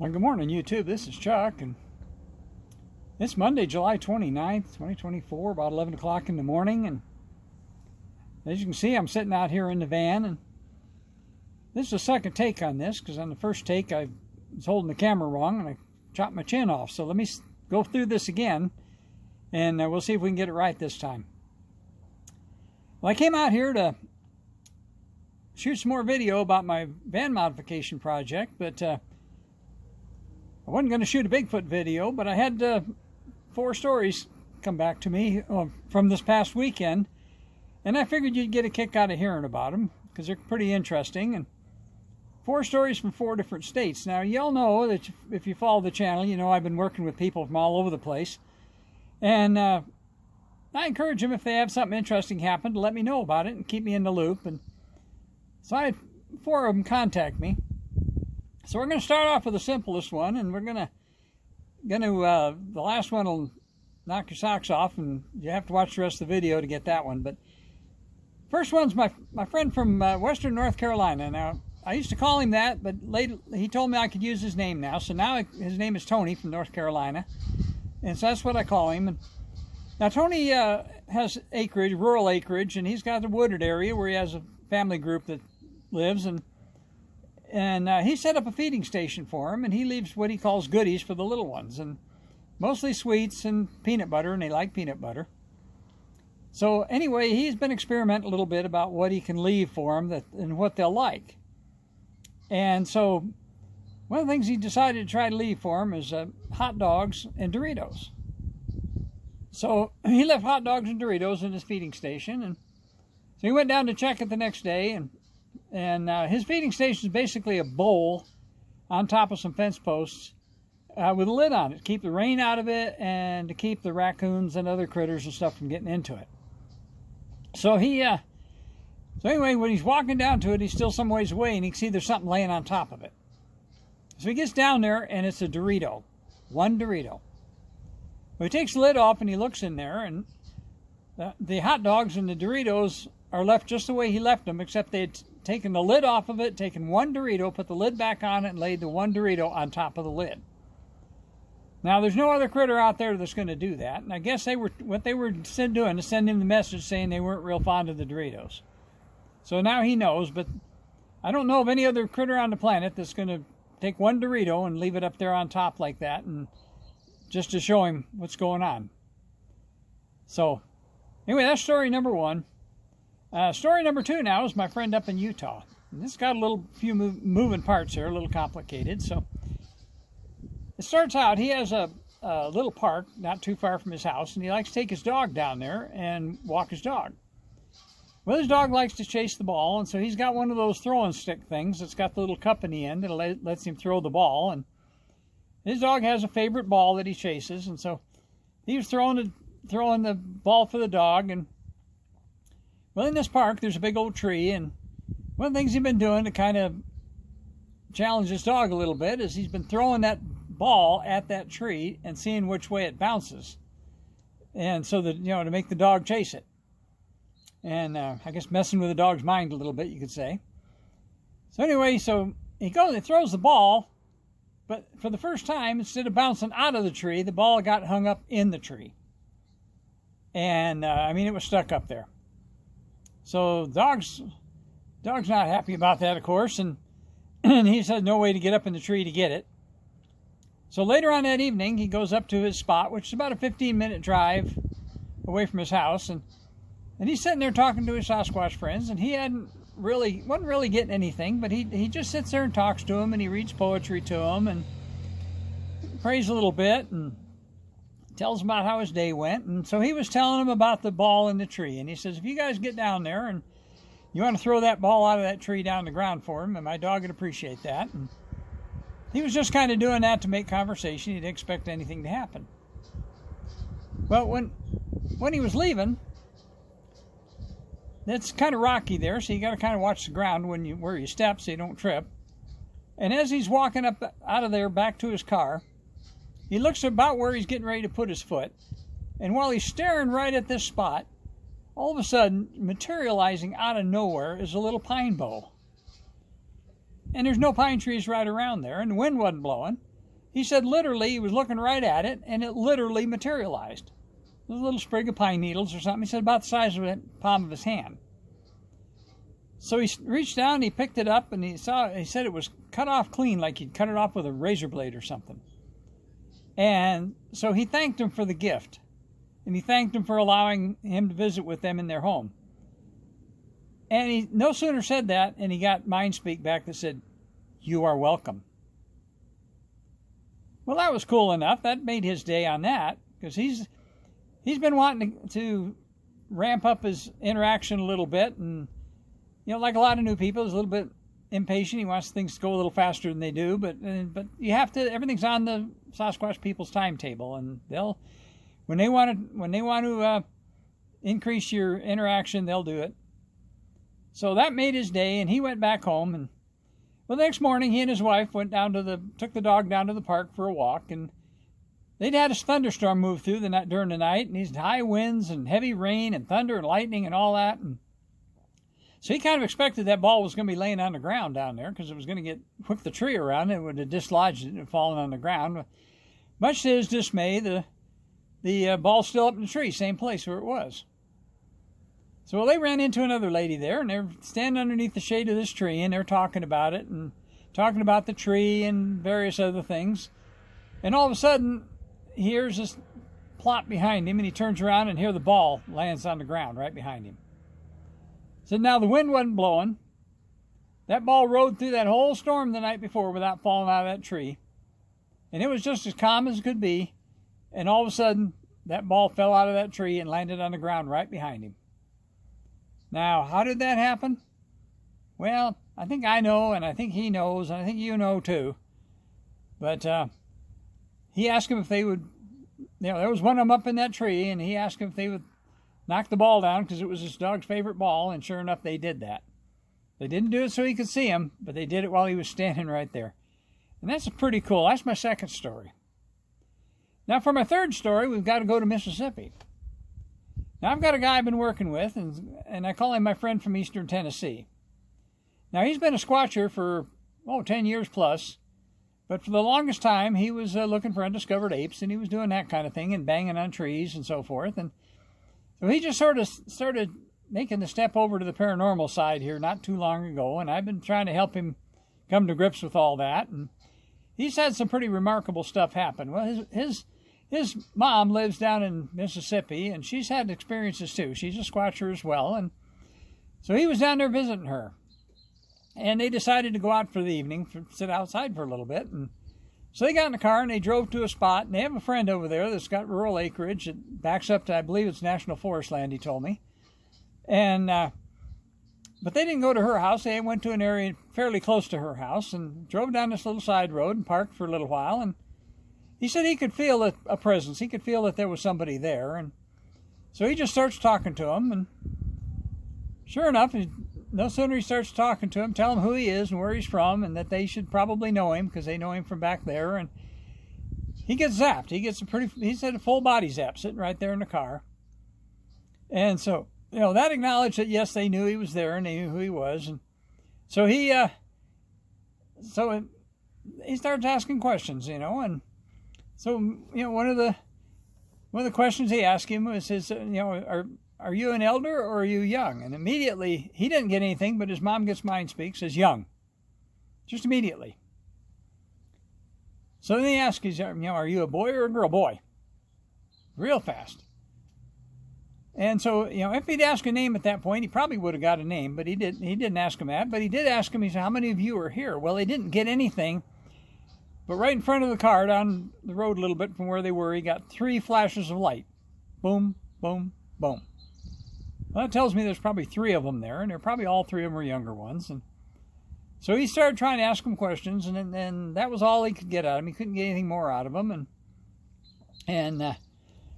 Well, good morning, YouTube. This is Chuck, and it's Monday, July 29th, 2024, about 11 o'clock in the morning. And as you can see, I'm sitting out here in the van, and this is the second take on this, because on the first take, I was holding the camera wrong, and I chopped my chin off. So let me go through this again, and we'll see if we can get it right this time. Well, I came out here to shoot some more video about my van modification project, but I wasn't going to shoot a Bigfoot video, but I had 4 stories come back to me from this past weekend, and I figured you'd get a kick out of hearing about them because they're pretty interesting. And 4 stories from 4 different states. Now, y'all know that if you follow the channel, you know I've been working with people from all over the place, and I encourage them, if they have something interesting happen, to let me know about it and keep me in the loop. And so I had 4 of them contact me. So we're going to start off with the simplest one, and we're the last one will knock your socks off, and you have to watch the rest of the video to get that one. But first one's my friend from Western North Carolina. Now, I used to call him that, but later he told me I could use his name now. So now his name is Tony from North Carolina, and so that's what I call him. And now Tony has acreage, rural acreage, and he's got a wooded area where he has a family group that lives, and he set up a feeding station for them, and he leaves what he calls goodies for the little ones, and mostly sweets and peanut butter, and they like peanut butter. So anyway, he's been experimenting a little bit about what he can leave for them and what they'll like. And so one of the things he decided to try to leave for them is hot dogs and Doritos. So he left hot dogs and Doritos in his feeding station, and so he went down to check it the next day, and his feeding station is basically a bowl on top of some fence posts with a lid on it to keep the rain out of it and to keep the raccoons and other critters and stuff from getting into it. So anyway, when he's walking down to it, he's still some ways away, and he can see there's something laying on top of it. So he gets down there, and it's a Dorito, one Dorito. Well, he takes the lid off, and he looks in there, and the hot dogs and the Doritos are left just the way he left them, except they had taken the lid off of it, taken one Dorito, put the lid back on it, and laid the one Dorito on top of the lid. Now, there's no other critter out there that's going to do that, and I guess what they were doing is sending him the message saying they weren't real fond of the Doritos. So now he knows, but I don't know of any other critter on the planet that's going to take one Dorito and leave it up there on top like that, and just to show him what's going on. So anyway, that's story number 1. Story number 2 now is my friend up in Utah. And this got a few moving parts here, a little complicated. So it starts out, he has a little park not too far from his house, and he likes to take his dog down there and walk his dog. Well, his dog likes to chase the ball, and so he's got one of those throwing stick things that's got the little cup in the end that lets him throw the ball. And his dog has a favorite ball that he chases, and so he was throwing the ball for the dog. And well, in this park, there's a big old tree, and one of the things he's been doing to kind of challenge his dog a little bit is he's been throwing that ball at that tree and seeing which way it bounces, and so that, to make the dog chase it. And I guess messing with the dog's mind a little bit, you could say. So anyway, so he goes and throws the ball, but for the first time, instead of bouncing out of the tree, the ball got hung up in the tree. And it was stuck up there. So dog's not happy about that, of course, and he says no way to get up in the tree to get it. So later on that evening, he goes up to his spot, which is about a 15-minute drive away from his house, and he's sitting there talking to his Sasquatch friends, and he wasn't really getting anything, but he just sits there and talks to them, and he reads poetry to them, and prays a little bit, and tells him about how his day went. And so he was telling him about the ball in the tree, and he says, if you guys get down there and you want to throw that ball out of that tree down the ground for him, and my dog would appreciate that. And he was just kind of doing that to make conversation. He didn't expect anything to happen. Well, when he was leaving, it's kind of rocky there, so you got to kind of watch the ground where you step so you don't trip. And as he's walking up out of there back to his car, he looks about where he's getting ready to put his foot, and while he's staring right at this spot, all of a sudden, materializing out of nowhere is a little pine bough. And there's no pine trees right around there, and the wind wasn't blowing. He said literally he was looking right at it, and it literally materialized. It was a little sprig of pine needles or something. He said about the size of the palm of his hand. So he reached down, and he picked it up, and he said it was cut off clean, like he'd cut it off with a razor blade or something. And so he thanked him for the gift, and he thanked him for allowing him to visit with them in their home. And he no sooner said that, and he got mind speak back that said, "You are welcome." Well, that was cool enough. That made his day on that, because he's been wanting to ramp up his interaction a little bit, and like a lot of new people, he's a little bit impatient. He wants things to go a little faster than they do, but you have to. Everything's on the Sasquatch people's timetable, and they'll when they want to increase your interaction, they'll do it. So that made his day, and he went back home. And well, the next morning, he and his wife took the dog down to the park for a walk, and they'd had a thunderstorm move through during the night, and these high winds and heavy rain and thunder and lightning and all that. And so he kind of expected that ball was going to be laying on the ground down there, because it was going to whip the tree around. It would have dislodged it and fallen on the ground. Much to his dismay, the ball's still up in the tree, same place where it was. So they ran into another lady there, and they're standing underneath the shade of this tree, and they're talking about it and talking about the tree and various other things. And all of a sudden, he hears this plop behind him, and he turns around, and here the ball lands on the ground right behind him. So now the wind wasn't blowing. That ball rode through that whole storm the night before without falling out of that tree. And it was just as calm as it could be. And all of a sudden, that ball fell out of that tree and landed on the ground right behind him. Now, how did that happen? Well, I think I know, and I think he knows, and I think you know too. But he asked him if they would, there was one of them up in that tree, and he asked him if they would knock the ball down, because it was his dog's favorite ball, and sure enough, they did that. They didn't do it so he could see him, but they did it while he was standing right there. And that's pretty cool. That's my second story. Now, for my third story, we've got to go to Mississippi. Now, I've got a guy I've been working with, and I call him my friend from eastern Tennessee. Now, he's been a squatcher for, 10 years plus, but for the longest time, he was looking for undiscovered apes, and he was doing that kind of thing and banging on trees and so forth. And so he just sort of started making the step over to the paranormal side here not too long ago, and I've been trying to help him come to grips with all that. And he's had some pretty remarkable stuff happen. Well, his mom lives down in Mississippi, and she's had experiences too. She's a squatcher as well, and so he was down there visiting her. And they decided to go out for the evening, sit outside for a little bit. And so they got in the car, and they drove to a spot, and they have a friend over there that's got rural acreage that backs up to, I believe it's National Forest land, he told me. And but they didn't go to her house. They went to an area fairly close to her house and drove down this little side road and parked for a little while. And he said he could feel a presence. He could feel that there was somebody there. And so he just starts talking to him. And sure enough, no sooner he starts talking to him, tell him who he is and where he's from, and that they should probably know him because they know him from back there. And he gets zapped. He said a full body zap sitting right there in the car. And so, that acknowledged that, yes, they knew he was there and they knew who he was. And so he starts asking questions, and so, one of the questions he asked him was are you an elder or are you young? And immediately, he didn't get anything, but his mom gets mind speak, says young. Just immediately. So then he asks, are you a boy or a girl? Boy. Real fast. And so, if he'd asked a name at that point, he probably would have got a name, but he didn't ask him that. But he did ask him, he said, how many of you are here? Well, they didn't get anything. But right in front of the car, down the road a little bit from where they were, he got 3 flashes of light. Boom, boom, boom. Well, that tells me there's probably 3 of them there, and they're probably all 3 of them were younger ones. And so he started trying to ask them questions, and that was all he could get out of them. He couldn't get anything more out of them. And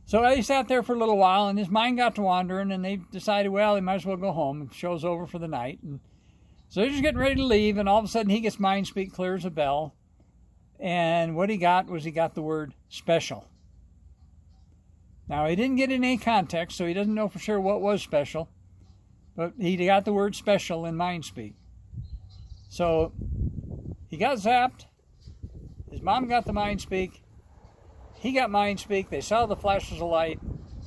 so he sat there for a little while, and his mind got to wandering, and they decided, well, they might as well go home. The show's over for the night. And so they're just getting ready to leave, and all of a sudden he gets mind speak, clear as a bell. And what he got the word special. Now, he didn't get in any context, so he doesn't know for sure what was special. But he got the word special in mind speak. So he got zapped. His His mom got the mind speak. He got mind speak. They saw the flashes of light.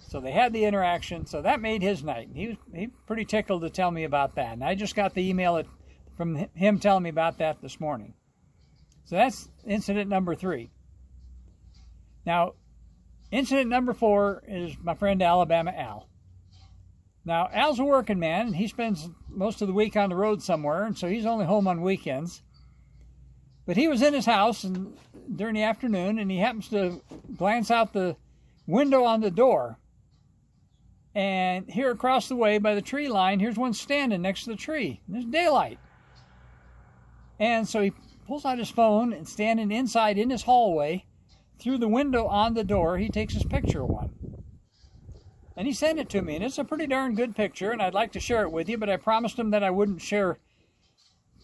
So they had the interaction. So that made his night. He pretty tickled to tell me about that. And I just got the email from him telling me about that this morning. So that's incident number 3. Now, incident number 4 is my friend Alabama Al. Now, Al's a working man, and he spends most of the week on the road somewhere, and so he's only home on weekends. But he was in his house during the afternoon, and he happens to glance out the window on the door. And here across the way by the tree line, here's one standing next to the tree. There's daylight. And so he pulls out his phone, and standing inside in his hallway, through the window on the door, he takes his picture of one. And he sent it to me, and it's a pretty darn good picture, and I'd like to share it with you, but I promised him that I wouldn't share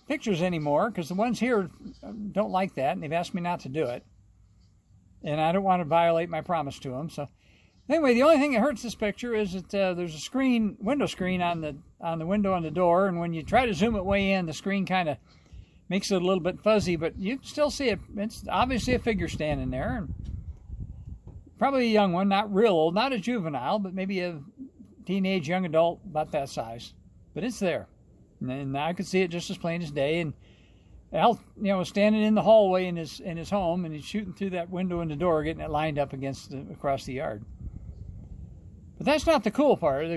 pictures anymore, because the ones here don't like that, and they've asked me not to do it. And I don't want to violate my promise to them. So anyway, the only thing that hurts this picture is that there's a window screen on the window on the door, and when you try to zoom it way in, the screen kind of makes it a little bit fuzzy, but you can still see it. It's obviously a figure standing there, and probably a young one, not real old, not a juvenile, but maybe a teenage young adult about that size. But it's there. And I could see it just as plain as day. And Al, was standing in the hallway in his home, and he's shooting through that window in the door, getting it lined up across the yard. But that's not the cool part.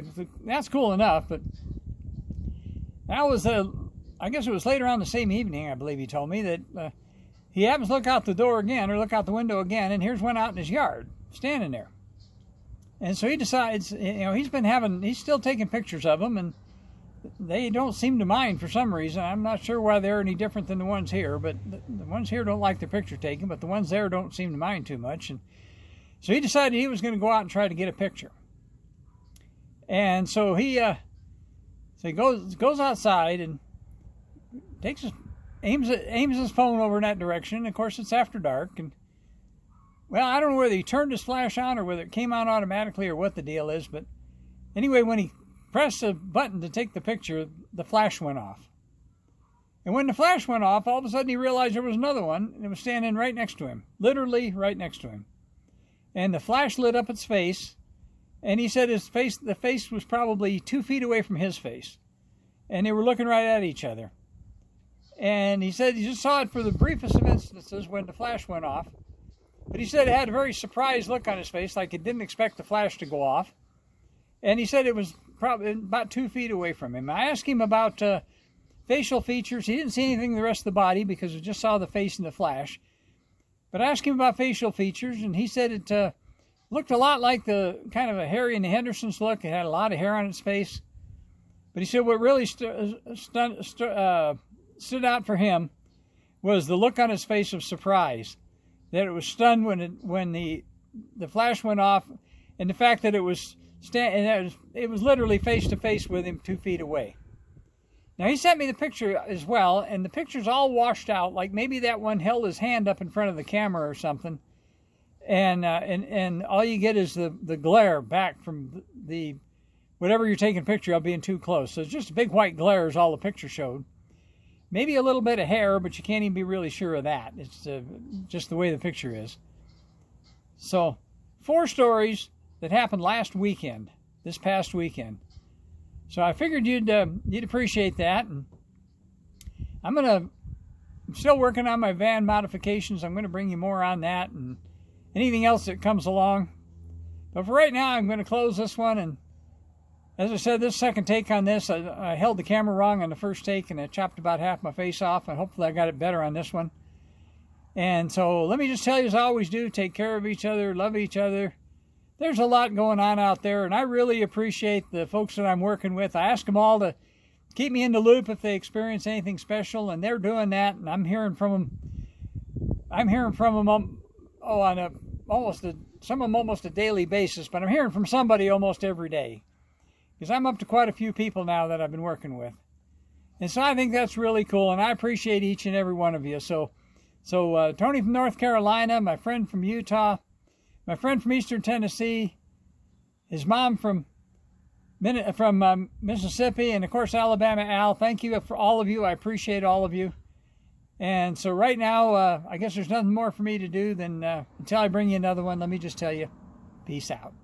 That's cool enough, but that was I guess it was later on the same evening, I believe he told me, that he happens to look out the door again, or look out the window again, and here's one out in his yard, standing there. And so he decides, he's still taking pictures of them, and they don't seem to mind for some reason. I'm not sure why they're any different than the ones here, but the ones here don't like their picture taken, but the ones there don't seem to mind too much. And so he decided he was going to go out and try to get a picture. And so he goes outside and aims his phone over in that direction. Of course, it's after dark, and well, I don't know whether he turned his flash on or whether it came on automatically or what the deal is, but anyway, when he pressed the button to take the picture, the flash went off. And when the flash went off, all of a sudden he realized there was another one, and it was standing right next to him, literally right next to him. And the flash lit up its face, and he said the face was probably 2 feet away from his face, and they were looking right at each other. And he said he just saw it for the briefest of instances when the flash went off. But he said it had a very surprised look on his face, like it didn't expect the flash to go off. And he said it was probably about 2 feet away from him. I asked him about facial features. He didn't see anything in the rest of the body because he just saw the face in the flash. But I asked him about facial features, and he said it looked a lot like the kind of a Harry and the Hendersons look. It had a lot of hair on its face. But he said what really stood out for him was the look on his face of surprise, that it was stunned when the flash went off, and the fact that it was literally face to face with him 2 feet away. Now he sent me the picture as well, and the picture's all washed out, like maybe that one held his hand up in front of the camera or something, and all you get is the glare back from the whatever you're taking a picture of being too close. So it's just a big white glare is all the picture showed. Maybe a little bit of hair, but you can't even be really sure of that. It's just the way the picture is. So 4 stories that happened this past weekend. So I figured you'd appreciate that. And I'm still working on my van modifications. I'm going to bring you more on that and anything else that comes along. But for right now, I'm going to close this one. And as I said, this second take on this, I held the camera wrong on the first take, and I chopped about half my face off, and hopefully I got it better on this one. And so let me just tell you, as I always do, take care of each other, love each other. There's a lot going on out there, and I really appreciate the folks that I'm working with. I ask them all to keep me in the loop if they experience anything special, and they're doing that, and I'm hearing from them. On some of them almost a daily basis, but I'm hearing from somebody almost every day. Because I'm up to quite a few people now that I've been working with. And so I think that's really cool, and I appreciate each and every one of you. So Tony from North Carolina, my friend from Utah, my friend from Eastern Tennessee, his mom from Mississippi, and of course Alabama Al, thank you for all of you. I appreciate all of you. And so right now, I guess there's nothing more for me to do than until I bring you another one, let me just tell you, peace out.